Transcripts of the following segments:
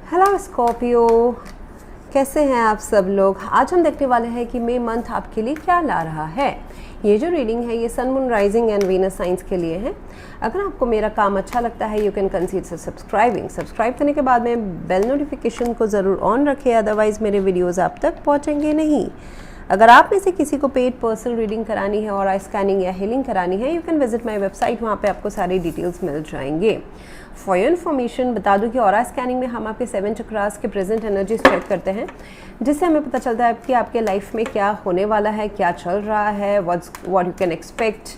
Hello Scorpio, कैसे हैं आप सब लोग। आज हम देखने वाले हैं कि मई मंथ आपके लिए क्या ला रहा है। ये जो रीडिंग है ये sun moon rising and Venus signs के लिए है। अगर आपको मेरा काम अच्छा लगता है यू कैन कंसीडर सब्सक्राइब करने के बाद में बेल नोटिफिकेशन को ज़रूर ऑन रखें, अदरवाइज़ मेरे वीडियोज़ आप तक पहुँचेंगे नहीं। अगर आप में से किसी को पेड पर्सनल रीडिंग करानी है और आई स्कैनिंग या हीलिंग करानी है you can visit my website, वहाँ पे आपको सारी डिटेल्स मिल जाएंगे। फॉर योर इन्फॉर्मेशन बता दूं कि ऑरा स्कैनिंग में हम आपके 7 चक्रास के प्रेजेंट एनर्जीज चेक करते हैं, जिससे हमें पता चलता है कि आपके लाइफ में क्या होने वाला है, क्या चल रहा है, what you can expect,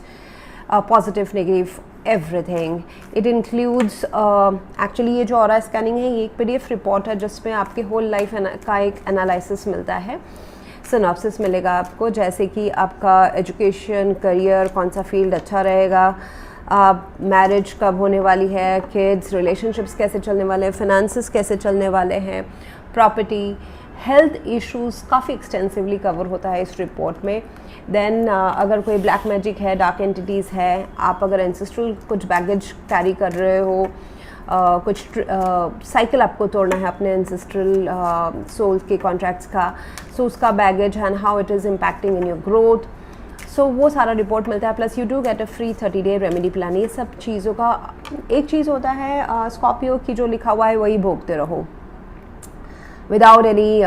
positive negative everything. It includes actually ये जो ऑरा स्कैनिंग है ये एक PDF रिपोर्ट है जिसमें आपके होल लाइफ का एक एनालिसिस मिलता है, सिनॉप्सिस मिलेगा आपको, जैसे कि आपका एजुकेशन, करियर, कौन सा फील्ड अच्छा रहेगा, मैरिज कब होने वाली है, किड्स, रिलेशनशिप्स कैसे चलने वाले हैं, फिनेंसेस कैसे चलने वाले हैं, प्रॉपर्टी, हेल्थ इश्यूज़ काफ़ी एक्सटेंसिवली कवर होता है इस रिपोर्ट में। देन अगर कोई ब्लैक मैजिक है, डार्क एंटिटीज़ है, आप अगर एंसेस्ट्रल कुछ बैगेज कैरी कर रहे हो, कुछ साइकिल आपको तोड़ना है अपने एंसेस्ट्रल सोल्स के कॉन्ट्रैक्ट्स का, सो उसका baggage and how it is impacting in your growth, so वो सारा रिपोर्ट मिलता है। Plus you do get a free 30-day remedy plan. ये सब चीज़ों का एक चीज़ होता है स्कॉर्पियो की जो लिखा हुआ है वही भोगते रहो without any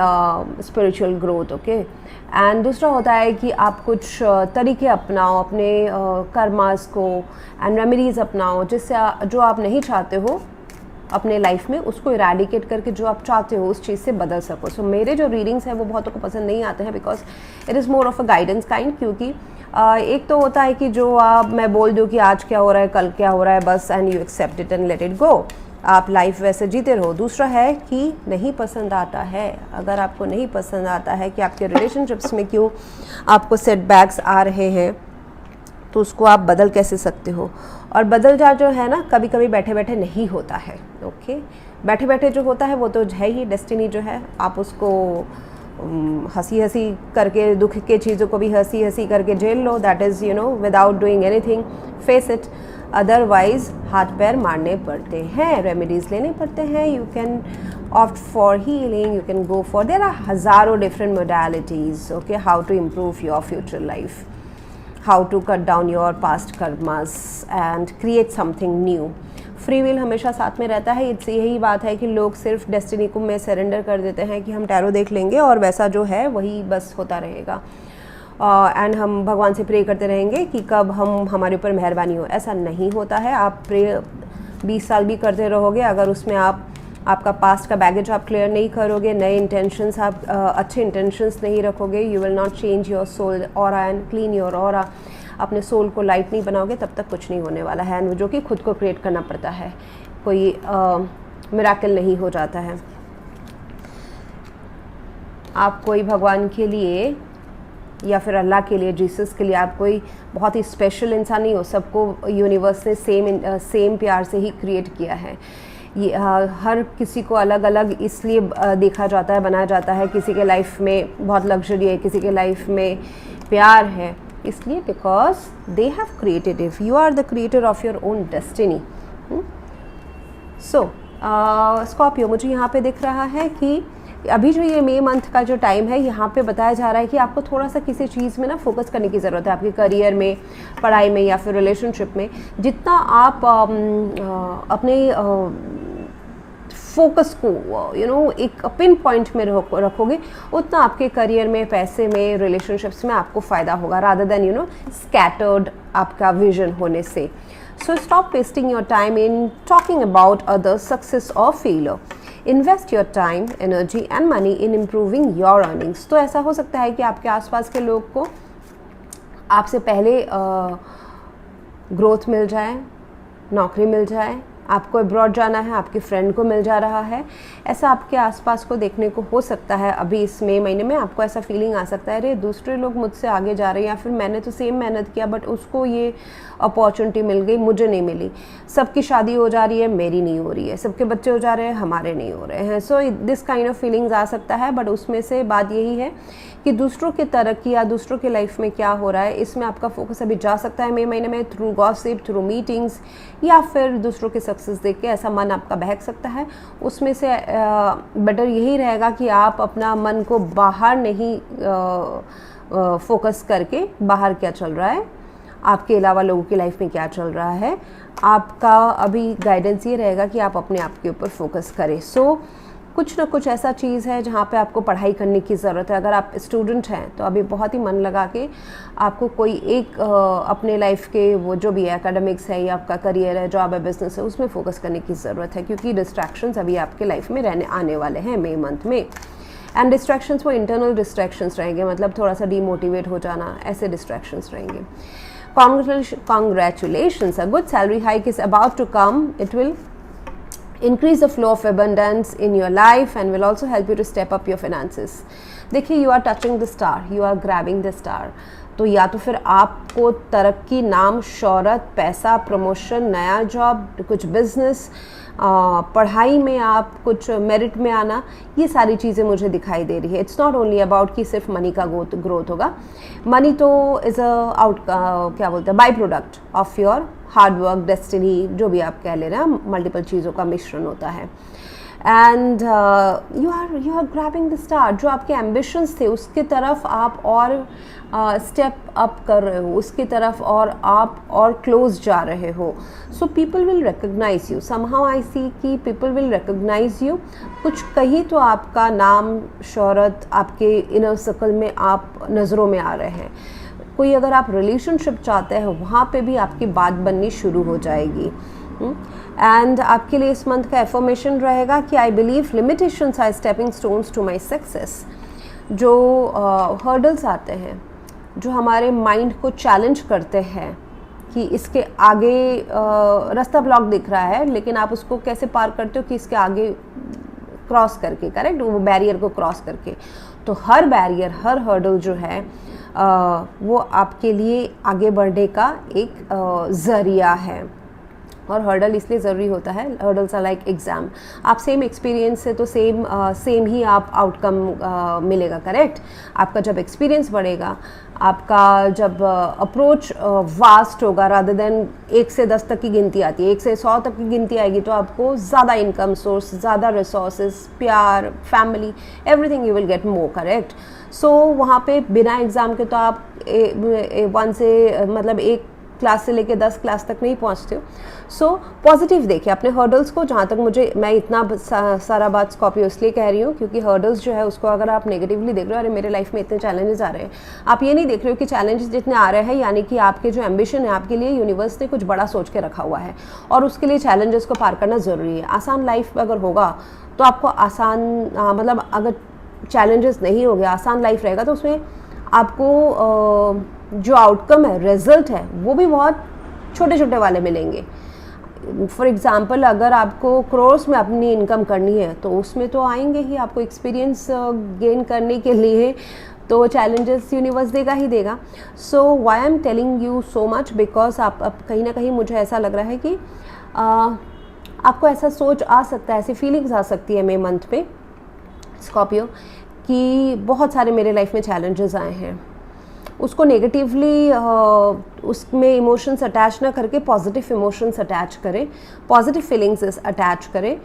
spiritual growth, okay. And दूसरा होता है कि आप कुछ तरीके अपनाओ अपने कर्मास को एंड रेमेडीज़ अपनाओ जिससे जो आप नहीं चाहते हो अपने लाइफ में उसको इरेडिकेट करके जो आप चाहते हो उस चीज़ से बदल सको। सो मेरे जो रीडिंग्स हैं वो बहुतों को पसंद नहीं आते हैं because it is more of a guidance kind, क्योंकि एक तो होता है कि जो मैं बोल दूँ कि आज क्या हो रहा है, कल क्या हो रहा है, बस and you accept it and let it go, आप लाइफ वैसे जीते रहो। दूसरा है कि नहीं पसंद आता है, अगर आपको नहीं पसंद आता है कि आपके रिलेशनशिप्स में क्यों आपको सेटबैक्स आ रहे हैं तो उसको आप बदल कैसे सकते हो। और बदल जा जो है ना कभी कभी बैठे बैठे नहीं होता है, ओके। बैठे बैठे जो होता है वो तो है ही, डेस्टिनी जो है आप उसको हंसी हंसी करके, दुख के चीज़ों को भी हंसी हंसी करके झेल लो, that is you know without doing anything, face it. Otherwise हाथ पैर मारने पड़ते हैं, रेमेडीज़ लेने पड़ते हैं। You can opt for healing, you can go for, there are हज़ारों different modalities, okay, how to improve your future life, how to cut down your past karmas and create something new. Free will हमेशा साथ में रहता है। इससे यही बात है कि लोग सिर्फ डेस्टिनी को में सरेंडर कर देते हैं कि हम टैरो देख लेंगे और वैसा जो है वही बस होता रहेगा, एंड हम भगवान से प्रे करते रहेंगे कि कब हमारे ऊपर मेहरबानी हो। ऐसा नहीं होता है। आप प्रे 20 साल भी करते रहोगे, अगर उसमें आपका पास्ट का बैगेज आप क्लियर नहीं करोगे, नए इंटेंशंस आप अच्छे इंटेंशंस नहीं रखोगे, you will not change your soul aura and clean your aura, अपने सोल को लाइट नहीं बनाओगे तब तक कुछ नहीं होने वाला है, जो कि खुद को क्रिएट करना पड़ता है, कोई मिराकल नहीं हो जाता है। आप कोई भगवान के लिए या फिर अल्लाह के लिए, जीसस के लिए आप कोई बहुत ही स्पेशल इंसान नहीं हो। सबको यूनिवर्स ने सेम प्यार से ही क्रिएट किया है। ये हर किसी को अलग अलग इसलिए देखा जाता है, बनाया जाता है। किसी के लाइफ में बहुत लग्जरी है, किसी के लाइफ में प्यार है, इसलिए because they have created it. You are the creator of your own destiny. So Scorpio, मुझे यहाँ पे दिख रहा है कि अभी जो ये मई मंथ का जो टाइम है यहाँ पे बताया जा रहा है कि आपको थोड़ा सा किसी चीज़ में ना फोकस करने की ज़रूरत है, आपके करियर में, पढ़ाई में या फिर रिलेशनशिप में। जितना आप अपने फोकस को एक पिन पॉइंट में रखोगे उतना आपके करियर में, पैसे में, रिलेशनशिप्स में आपको फ़ायदा होगा, रादर देन स्कैटर्ड आपका विजन होने से। So stop wasting your time in talking about other success और failure. Invest your time, energy and money in improving your earnings. तो ऐसा हो सकता है कि आपके आसपास के लोग को आपसे पहले ग्रोथ मिल जाए, नौकरी मिल जाए, आपको अब्रॉड जाना है, आपके फ्रेंड को मिल जा रहा है, ऐसा आपके आसपास को देखने को हो सकता है। अभी इस मई महीने में आपको ऐसा फीलिंग आ सकता है, अरे दूसरे लोग मुझसे आगे जा रहे हैं, या फिर मैंने तो सेम मेहनत किया बट उसको ये अपॉर्चुनिटी मिल गई, मुझे नहीं मिली। सबकी शादी हो जा रही है, मेरी नहीं हो रही है। सबके बच्चे हो जा रहे हैं, हमारे नहीं हो रहे हैं। So this kind of feelings आ सकता है, बट उसमें से बात यही है कि दूसरों की तरक्की या दूसरों के लाइफ में क्या हो रहा है इसमें आपका फोकस अभी जा सकता है मई महीने में, थ्रू गॉसिप, थ्रू मीटिंग्स, या फिर दूसरों के सक्सेस देख के ऐसा मन आपका बहक सकता है। उसमें से बेटर यही रहेगा कि आप अपना मन को बाहर नहीं फोकस करके, बाहर क्या चल रहा है, आपके अलावा लोगों की लाइफ में क्या चल रहा है, आपका अभी गाइडेंस ये रहेगा कि आप अपने आप के ऊपर फोकस करें। सो कुछ ना कुछ ऐसा चीज़ है जहाँ पे आपको पढ़ाई करने की ज़रूरत है। अगर आप स्टूडेंट हैं तो अभी बहुत ही मन लगा के आपको कोई एक अपने लाइफ के वो जो भी है, एकेडमिक्स है या आपका करियर है, जॉब है, बिजनेस है, उसमें फोकस करने की ज़रूरत है, क्योंकि डिस्ट्रैक्शंस अभी आपके लाइफ में आने वाले हैं मई मंथ में। एंड डिस्ट्रैक्शंस वो इंटरनल डिस्ट्रैक्शंस रहेंगे, मतलब थोड़ा सा डीमोटिवेट हो जाना, ऐसे डिस्ट्रैक्शंस रहेंगे। Congratulations, a good salary hike is about to come. It will increase the flow of abundance in your life and will also help you to step up your finances. देखिए, you are touching the star, you are grabbing the star. तो या तो फिर आपको तरक्की, नाम, शोहरत, पैसा, प्रमोशन, नया जॉब, कुछ बिजनेस, पढ़ाई में आप कुछ मेरिट में आना, ये सारी चीज़ें मुझे दिखाई दे रही है। इट्स नॉट ओनली अबाउट कि सिर्फ मनी का ग्रोथ होगा। मनी तो इज़ क्या बोलते हैं, by product of your hard work, destiny, जो भी आप कह ले रहे हैं, मल्टीपल चीज़ों का मिश्रण होता है। And you are grabbing the star. जो आपके एम्बिशंस थे उसकी तरफ आप और स्टेप अप कर रहे हो, उसकी तरफ और आप और क्लोज जा रहे हो। So people will recognise you, somehow I see कि पीपल विल रिकग्नाइज यू। कुछ कहीं तो आपका नाम, शोहरत, आपके इनर सर्कल में आप नज़रों में आ रहे हैं। कोई अगर आप रिलेशनशिप चाहते हैं, वहाँ पे भी आपकी बात बननी शुरू हो जाएगी। एंड आपके लिए इस मंथ का एफर्मेशन रहेगा कि I believe limitations are stepping stones to my success. जो हर्डल्स आते हैं, जो हमारे माइंड को चैलेंज करते हैं कि इसके आगे रास्ता ब्लॉक दिख रहा है, लेकिन आप उसको कैसे पार करते हो कि इसके आगे क्रॉस करके, करेक्ट, वो बैरियर को क्रॉस करके। तो हर बैरियर, हर हर्डल जो है वो आपके लिए आगे बढ़ने का एक ज़रिया है। और हर्डल इसलिए ज़रूरी होता है, हर्डल्स आर लाइक एग्ज़ाम। आप सेम एक्सपीरियंस से तो सेम ही आप आउटकम मिलेगा, करेक्ट। आपका जब एक्सपीरियंस बढ़ेगा, आपका जब अप्रोच वास्ट होगा, रादर देन 1 से 10 तक की गिनती आती है, 1 से 100 तक की गिनती आएगी, तो आपको ज़्यादा इनकम सोर्स, ज़्यादा रिसोर्सेज, प्यार, family, everything you will get more, correct. So वहाँ पे बिना एग्ज़ाम के तो आप 1 से मतलब 1 क्लास से लेके 10 क्लास तक नहीं पहुंचते हो। सो पॉजिटिव देखिए अपने हर्डल्स को। जहाँ तक मुझे, मैं इतना सारा बात स्कॉर्पियो इसलिए कह रही हूँ क्योंकि हर्डल्स जो है उसको अगर आप नेगेटिवली देख रहे हो, अरे मेरे लाइफ में इतने चैलेंजेस आ रहे हैं, आप ये नहीं देख रहे हो कि चैलेंजेस जितने आ रहे हैं यानी कि आपके जो एम्बिशन है, आपके लिए यूनिवर्स ने कुछ बड़ा सोच के रखा हुआ है और उसके लिए चैलेंजेस को पार करना ज़रूरी है। आसान लाइफ अगर होगा तो आपको आसान, मतलब अगर चैलेंजेस नहीं हो गया, आसान लाइफ रहेगा, तो उसमें आपको जो आउटकम है, रिजल्ट है, वो भी बहुत छोटे छोटे वाले मिलेंगे। फॉर एग्ज़ाम्पल, अगर आपको करोर्स में अपनी इनकम करनी है तो उसमें तो आएंगे ही, आपको एक्सपीरियंस गेन करने के लिए तो चैलेंजेस यूनिवर्स देगा ही देगा। So why I am telling you so much, because आप अब कहीं ना कहीं मुझे ऐसा लग रहा है कि आपको ऐसा सोच आ सकता है, ऐसी फीलिंग्स आ सकती है मई मंथ पे स्कॉर्पियो कि बहुत सारे मेरे लाइफ में चैलेंजेस आए हैं। उसको नेगेटिवली उसमें इमोशंस अटैच ना करके पॉजिटिव इमोशंस अटैच करें, पॉजिटिव फीलिंग्स अटैच करें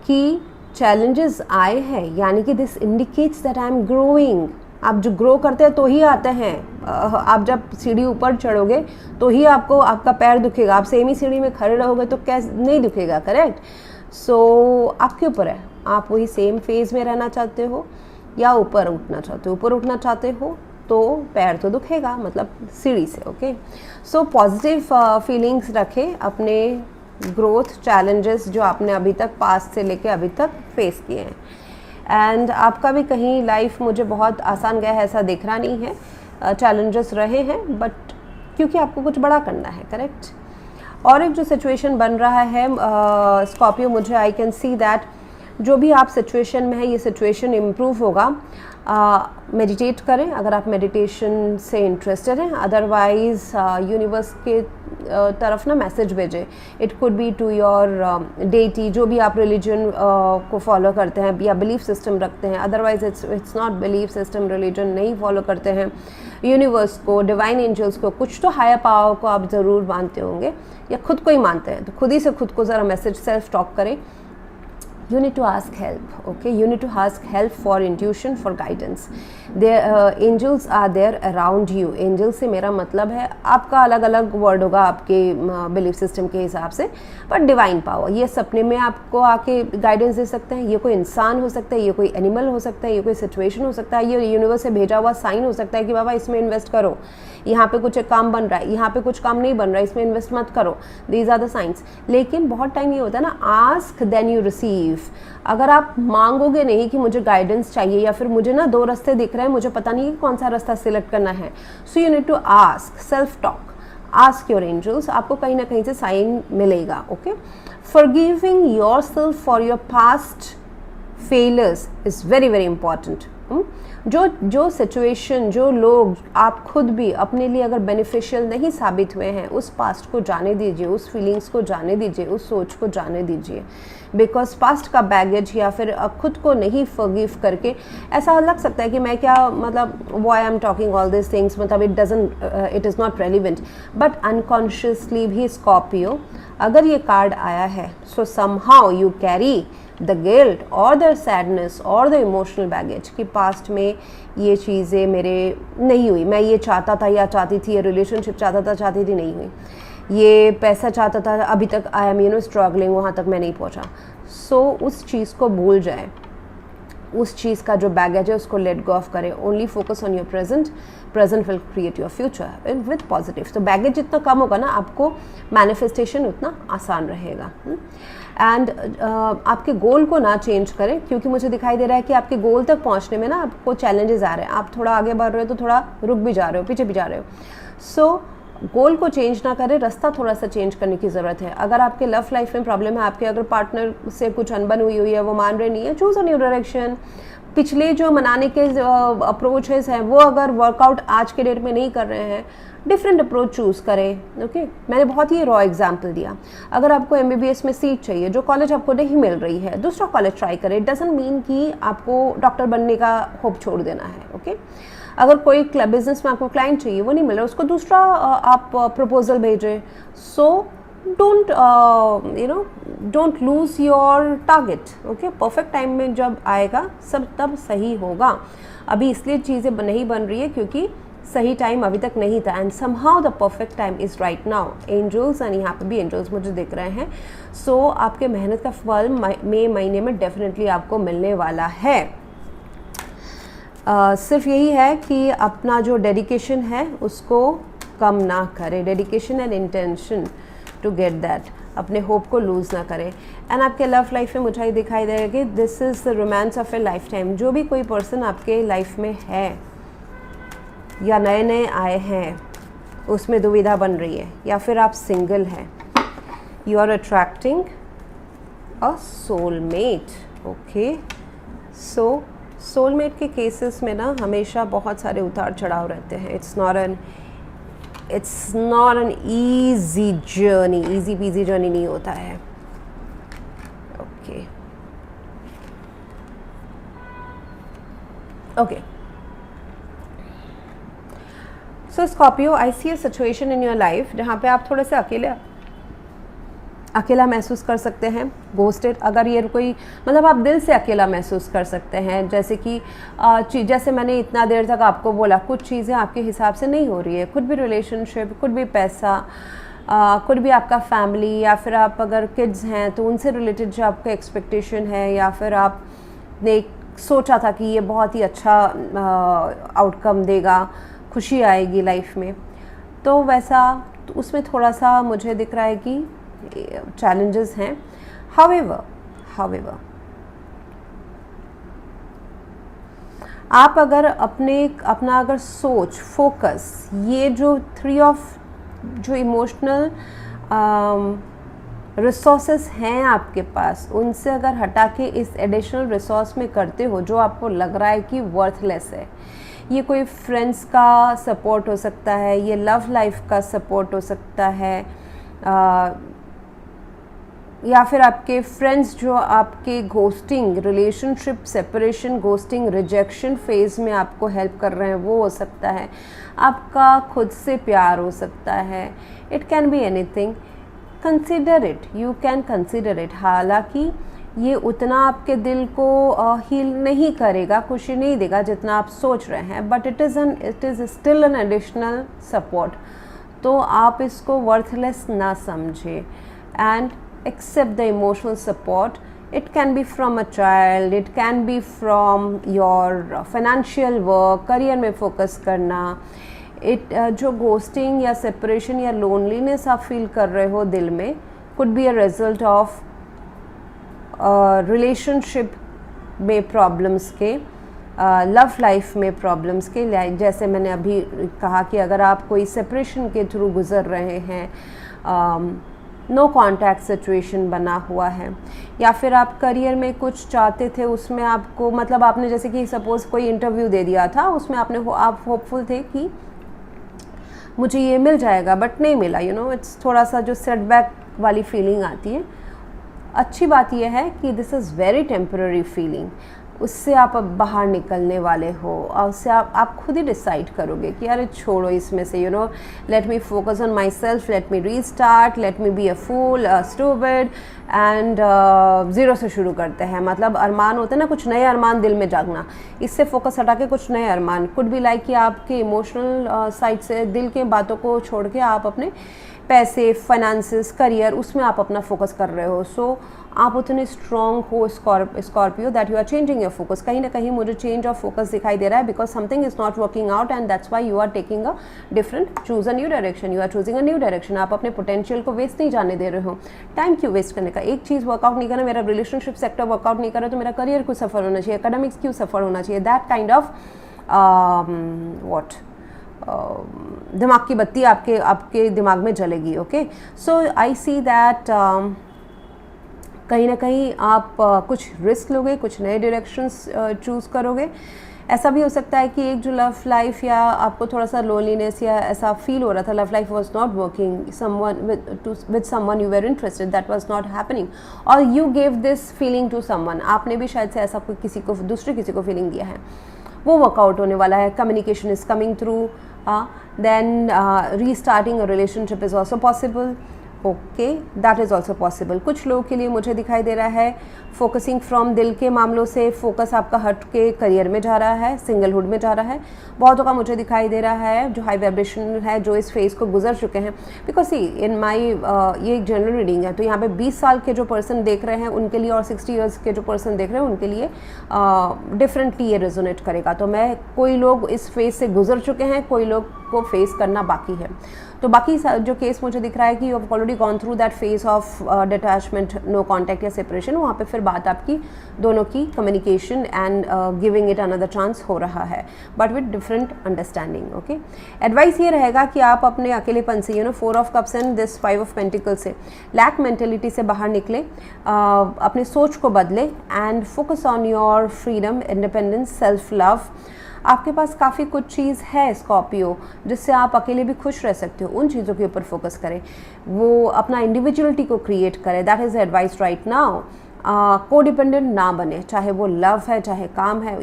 कि चैलेंजेस आए हैं यानी कि this indicates that I am growing. आप जो ग्रो करते हैं तो ही आते हैं। आप जब सीढ़ी ऊपर चढ़ोगे तो ही आपको आपका पैर दुखेगा। आप सेम ही सीढ़ी में खड़े रहोगे तो कैसे नहीं दुखेगा, करेक्ट। सो आपके ऊपर है, आप वही सेम फेज में रहना चाहते हो या ऊपर उठना चाहते हो। ऊपर उठना चाहते हो तो पैर तो दुखेगा, मतलब सीढ़ी से, ओके। सो पॉजिटिव फीलिंग्स रखें अपने ग्रोथ चैलेंजेस जो आपने अभी तक पास्ट से लेके अभी तक फेस किए हैं। एंड आपका भी कहीं लाइफ मुझे बहुत आसान गया है ऐसा दिख रहा नहीं है, चैलेंजेस रहे हैं, बट क्योंकि आपको कुछ बड़ा करना है, करेक्ट। और एक जो सिचुएशन बन रहा है स्कॉर्पियो, मुझे आई कैन सी दैट जो भी आप सिचुएशन में है ये सिचुएशन इम्प्रूव होगा। मेडिटेट करें अगर आप मेडिटेशन से इंटरेस्टेड हैं, अदरवाइज़ यूनिवर्स के तरफ ना मैसेज भेजें। It could be to your deity, जो भी आप रिलीजन को फॉलो करते हैं या बिलीफ सिस्टम रखते हैं, otherwise it's not belief system, religion नहीं फॉलो करते हैं, यूनिवर्स को, डिवाइन एंजल्स को, कुछ तो हायर पावर को आप ज़रूर मानते होंगे या खुद को ही मानते हैं, तो खुद ही से खुद को ज़रा मैसेज सेल्फ टॉक करें। You need to ask help, okay? You need to ask help for intuition, for guidance. Angels are there around you. Angels से मेरा मतलब है, आपका अलग अलग वर्ड होगा आपके बिलीफ सिस्टम के हिसाब से, बट डिवाइन पावर, ये सपने में आपको आके गाइडेंस दे सकते हैं। ये कोई इंसान हो सकता है, ये कोई एनिमल हो सकता है, ये कोई सिचुएशन हो सकता है, ये यूनिवर्स से भेजा हुआ साइन हो सकता है कि बाबा इसमें इन्वेस्ट करो, यहाँ पे कुछ एक काम बन रहा है, यहाँ पे कुछ काम नहीं बन रहा है, इसमें इन्वेस्ट मत करो। These are the signs. लेकिन बहुत टाइम ये होता है ना, आस्क देन यू रिसीव। अगर आप मांगोगे नहीं कि मुझे गाइडेंस चाहिए या फिर मुझे ना 2 रास्ते दिख रहे हैं, मुझे पता नहीं कि कौन सा रास्ता सिलेक्ट करना है, so you need to ask, self talk, ask your angels, आपको कहीं ना कहीं से साइन मिलेगा। Okay, forgiving yourself for your past failures is very very important. जो सिचुएशन, जो लोग आप खुद भी अपने लिए अगर बेनिफिशियल नहीं साबित हुए हैं, उस पास्ट को जाने दीजिए, उस फीलिंग्स को जाने दीजिए, उस सोच को जाने दीजिए। बिकॉज पास्ट का बैगेज या फिर खुद को नहीं फॉरगिव करके ऐसा लग सकता है कि मैं क्या, मतलब why I am talking all this things, मतलब it is not relevant, but unconsciously भी स्कॉर्पियो अगर ये कार्ड आया है, so somehow you carry the guilt और द सैडनेस और द इमोशनल बैगेज कि पास्ट में ये चीज़ें मेरे नहीं हुई, मैं ये चाहता था या चाहती थी, ये रिलेशनशिप चाहता था, चाहती थी, नहीं हुई, ये पैसा चाहता था, अभी तक आई एम स्ट्रगलिंग, वहाँ तक मैं नहीं पहुँचा। सो उस चीज़ को भूल जाए, उस चीज़ का जो बैगेज है उसको लेट गो ऑफ करें। Only focus on your present will create your future with positive. तो बैगेज जितना कम होगा ना, आपको मैनिफेस्टेशन उतना आसान रहेगा। एंड आपके गोल को ना चेंज करें, क्योंकि मुझे दिखाई दे रहा है कि आपके गोल तक पहुंचने में ना आपको चैलेंजेस आ रहे हैं, आप थोड़ा आगे बढ़ रहे हो तो थोड़ा रुक भी जा रहे हो, पीछे भी जा रहे हो। सो गोल को चेंज ना करें, रास्ता थोड़ा सा चेंज करने की ज़रूरत है। अगर आपके लव लाइफ में प्रॉब्लम है, आपके अगर पार्टनर से कुछ अनबन हुई है, वो मान रहे नहीं है, चूज़ अ न्यू डायरेक्शन। पिछले जो मनाने के अप्रोचेस हैं वो अगर वर्कआउट आज के डेट में नहीं कर रहे हैं, डिफरेंट अप्रोच चूज़ करें। ओके, मैंने बहुत ही रॉ एग्जांपल दिया। अगर आपको MBBS में सीट चाहिए, जो कॉलेज आपको नहीं मिल रही है, दूसरा कॉलेज ट्राई करें। इट डजंट मीन कि आपको डॉक्टर बनने का होप छोड़ देना है। ओके, अगर कोई बिजनेस में आपको क्लाइंट चाहिए, वो नहीं मिल रहा, उसको दूसरा आप प्रपोजल भेजें। So don't lose your target. Okay, perfect time में जब आएगा सब तब सही होगा। अभी इसलिए चीज़ें नहीं बन रही है क्योंकि सही टाइम अभी तक नहीं था, and somehow the perfect time is right now. Angels, and यहाँ पे भी एंजल्स मुझे दिख रहे हैं। सो आपके मेहनत का फल मई महीने में डेफिनेटली आपको मिलने वाला है। सिर्फ यही है कि अपना जो डेडिकेशन है उसको कम ना करें। Dedication and intention to get that, अपने होप को लूज़ ना करें। एंड आपके लव लाइफ में मुझे दिखाई देगा कि this is the romance of A life time. जो भी कोई पर्सन आपके लाइफ में है या नए नए आए हैं, उसमें दुविधा बन रही है, या फिर आप सिंगल हैं, you are attracting a soulmate. Okay, so soulmate के केसेस में ना हमेशा बहुत सारे उतार चढ़ाव रहते हैं। It's not an easy journey, easy peasy journey नहीं होता है। Okay okay, so Scorpio, I see a situation in your life जहाँ पे आप थोड़े से अकेला महसूस कर सकते हैं, घोस्टेड। अगर ये कोई, मतलब आप दिल से अकेला महसूस कर सकते हैं, जैसे कि जैसे मैंने इतना देर तक आपको बोला, कुछ चीज़ें आपके हिसाब से नहीं हो रही है। कुड भी रिलेशनशिप, कुड भी पैसा, कुड भी आपका फैमिली, या फिर आप अगर किड्स हैं तो उनसे रिलेटेड जो आपका एक्सपेक्टेशन है, या फिर आपने सोचा था कि ये बहुत ही अच्छा आउटकम देगा, खुशी आएगी लाइफ में, तो वैसा तो उसमें थोड़ा सा मुझे दिख रहा है कि चैलेंजेस हैं। हाउएवर आप अगर अपना अगर सोच, फोकस, ये जो 3 ऑफ जो इमोशनल रिसोर्सेस हैं आपके पास, उनसे अगर हटा के इस एडिशनल रिसोर्स में करते हो जो आपको लग रहा है कि वर्थलेस है, ये कोई फ्रेंड्स का सपोर्ट हो सकता है, ये लव लाइफ का सपोर्ट हो सकता है, या फिर आपके फ्रेंड्स जो आपके ghosting, relationship separation, ghosting, rejection phase में आपको हेल्प कर रहे हैं, वो हो सकता है। आपका खुद से प्यार हो सकता है, it can be anything. Consider it, you can consider it. हालांकि ये उतना आपके दिल को हील नहीं करेगा, खुशी नहीं देगा जितना आप सोच रहे हैं, but it is still an additional support. तो आप इसको वर्थलेस ना समझे and accept the emotional support. It can be from a child, it can be from your financial work, career में focus करना। जो घोस्टिंग या सेपरेशन या लोनलीनेस आप फील कर रहे हो दिल में, could be a result of relationship में प्रॉब्लम्स के, लव लाइफ में प्रॉब्लम्स के। जैसे मैंने अभी कहा कि अगर आप कोई सेपरेशन के थ्रू गुज़र रहे हैं, नो कॉन्टैक्ट सिचुएशन बना हुआ है, या फिर आप करियर में कुछ चाहते थे, उसमें आपको मतलब आपने जैसे कि सपोज़ कोई इंटरव्यू दे दिया था, उसमें आप होपफुल थे कि मुझे ये मिल जाएगा, बट नहीं मिला। इट्स थोड़ा सा जो सेटबैक वाली फीलिंग आती है। अच्छी बात यह है कि this is very temporary feeling, उससे आप अब बाहर निकलने वाले हो और उससे आप खुद ही डिसाइड करोगे कि अरे छोड़ो इसमें से, let me focus on myself, let me restart, let me be a fool, stupid and zero से शुरू करते हैं। मतलब अरमान होते हैं ना, कुछ नए अरमान दिल में जागना, इससे फोकस हटा के कुछ नए अरमान। कुड बी लाइक कि आपके इमोशनल साइड से दिल के बातों को छोड़ के आप अपने पैसे, फाइनेंसेस, करियर, उसमें आप अपना फोकस कर रहे हो। सो आप उतने स्ट्रॉन्ग हो Scorpio that you are changing your focus. कहीं ना कहीं मुझे चेंज ऑफ फोकस दिखाई दे रहा है, because something is not working out and that's why you are taking a different, choose a new direction, you are choosing a new direction. आप अपने पोटेंशियल को वेस्ट नहीं जाने दे रहे हो। टाइम क्यों वेस्ट करने का? एक चीज़ वर्कआउट नहीं करना, मेरा रिलेशनशिप सेक्टर वर्कआउट नहीं कर रहा तो मेरा करियर क्यों सफ़र होना चाहिए, एकेडमिक्स क्यों सफ़र होना चाहिए? दैट काइंड ऑफ दिमाग की बत्ती आपके दिमाग में जलेगी। Okay, so I see that कहीं ना कहीं आप कुछ रिस्क लोगे, कुछ नए डायरेक्शंस चूज़ करोगे। ऐसा भी हो सकता है कि एक जो लव लाइफ या आपको थोड़ा सा लोनलीनेस या ऐसा फील हो रहा था, love life was not working, with someone you were interested, that was not happening, और you gave this feeling to someone. आपने भी शायद से ऐसा कोई दूसरे किसी को फीलिंग दिया है, वो वर्कआउट होने वाला है। Communication is coming through, then restarting a relationship is also possible. Okay, that is also possible. कुछ लोगों के लिए मुझे दिखाई दे रहा है फोकसिंग फ्रॉम दिल के मामलों से फोकस आपका हट के करियर में जा रहा है, सिंगलहुड में जा रहा है। बहुतों का मुझे दिखाई दे रहा है जो हाई वाइब्रेशन है, जो इस फेज़ को गुजर चुके हैं। बिकॉज सी इन माई ये एक जनरल रीडिंग है, तो यहाँ पे 20 साल के जो पर्सन देख रहे हैं उनके लिए और 60 ईयर्स के जो पर्सन देख रहे हैं उनके लिए डिफरेंटली ये रेजोनेट करेगा। तो कोई लोग इस फेज़ से गुजर चुके हैं, कोई लोग को फेस करना बाकी है। तो बाकी जो केस मुझे दिख रहा है कि you have already gone through that phase of detachment, no contact या सेपरेशन। वहाँ पे फिर बात आपकी दोनों की communication and giving it another chance हो रहा है, but with different understanding. Okay, advice ये रहेगा कि आप अपने अकेलेपन से 4 of cups and this 5 of pentacles से, लैक मेंटेलिटी से बाहर निकले, अपने सोच को बदले and focus on your freedom, independence, self love. आपके पास काफ़ी कुछ चीज़ है स्कॉर्पियो जिससे आप अकेले भी खुश रह सकते हो। उन चीज़ों के ऊपर फोकस करें, वो अपना इंडिविजुअलिटी को क्रिएट करें। That is advice right now. को डिपेंडेंट ना बने, चाहे वो लव है चाहे काम है।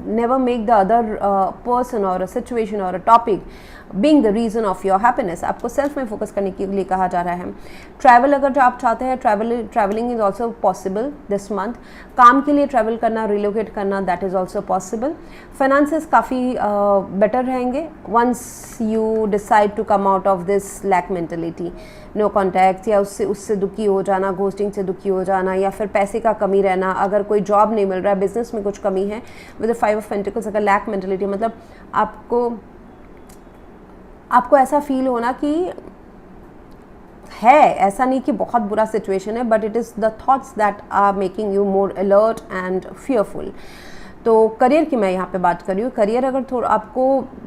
Never make the other person और अ सिचुएशन और a topic being the reason of your happiness. आपको सेल्फ में फोकस करने के लिए कहा जा रहा है। ट्रैवल अगर जो आप चाहते हैं, travelling is also possible this month. काम के लिए ट्रैवल करना, रिलोकेट करना, that is also possible. Finances काफ़ी बेटर रहेंगे once you decide to come out of this lack mentality, no contact या उससे दुखी हो जाना, घोस्टिंग से दुखी हो जाना, या फिर पैसे का कमी रहना। अगर कोई जॉब नहीं मिल रहा है, बिजनेस में कुछ कमी है, विद द 5 ऑफ पेंटिकल्स, अगर लैक मेंटेलिटी मतलब आपको ऐसा फील होना कि है, ऐसा नहीं कि बहुत बुरा सिचुएशन है, but it is the thoughts that are making you more alert and fearful. तो करियर की मैं यहाँ पे बात कर रही हूँ। करियर अगर थोड़ा आपको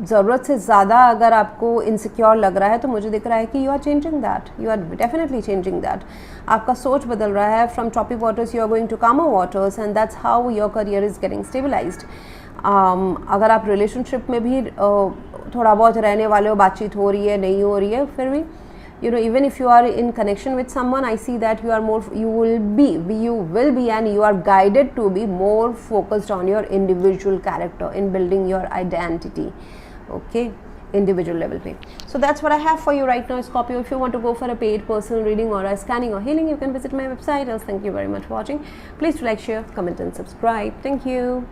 ज़रूरत से ज़्यादा अगर आपको इनसिक्योर लग रहा है तो मुझे दिख रहा है कि you are changing that, you are definitely changing that. आपका सोच बदल रहा है, from choppy waters you are going to calmer waters, and that's how your career is getting stabilised. अगर आप रिलेशनशिप में भी थोड़ा बहुत रहने वाले हो, बातचीत हो रही है नहीं हो रही है, फिर भी you know, even if you are in connection with someone, I see that you are more, you will be and you are guided to be more focused on your individual character in building your identity, okay, individual level पे. So that's what I have for you right now, Scorpio. If you want to go for a paid personal reading or a scanning or healing, you can visit my website. Else, thank you very much for watching. Please like, share, comment and subscribe. Thank you.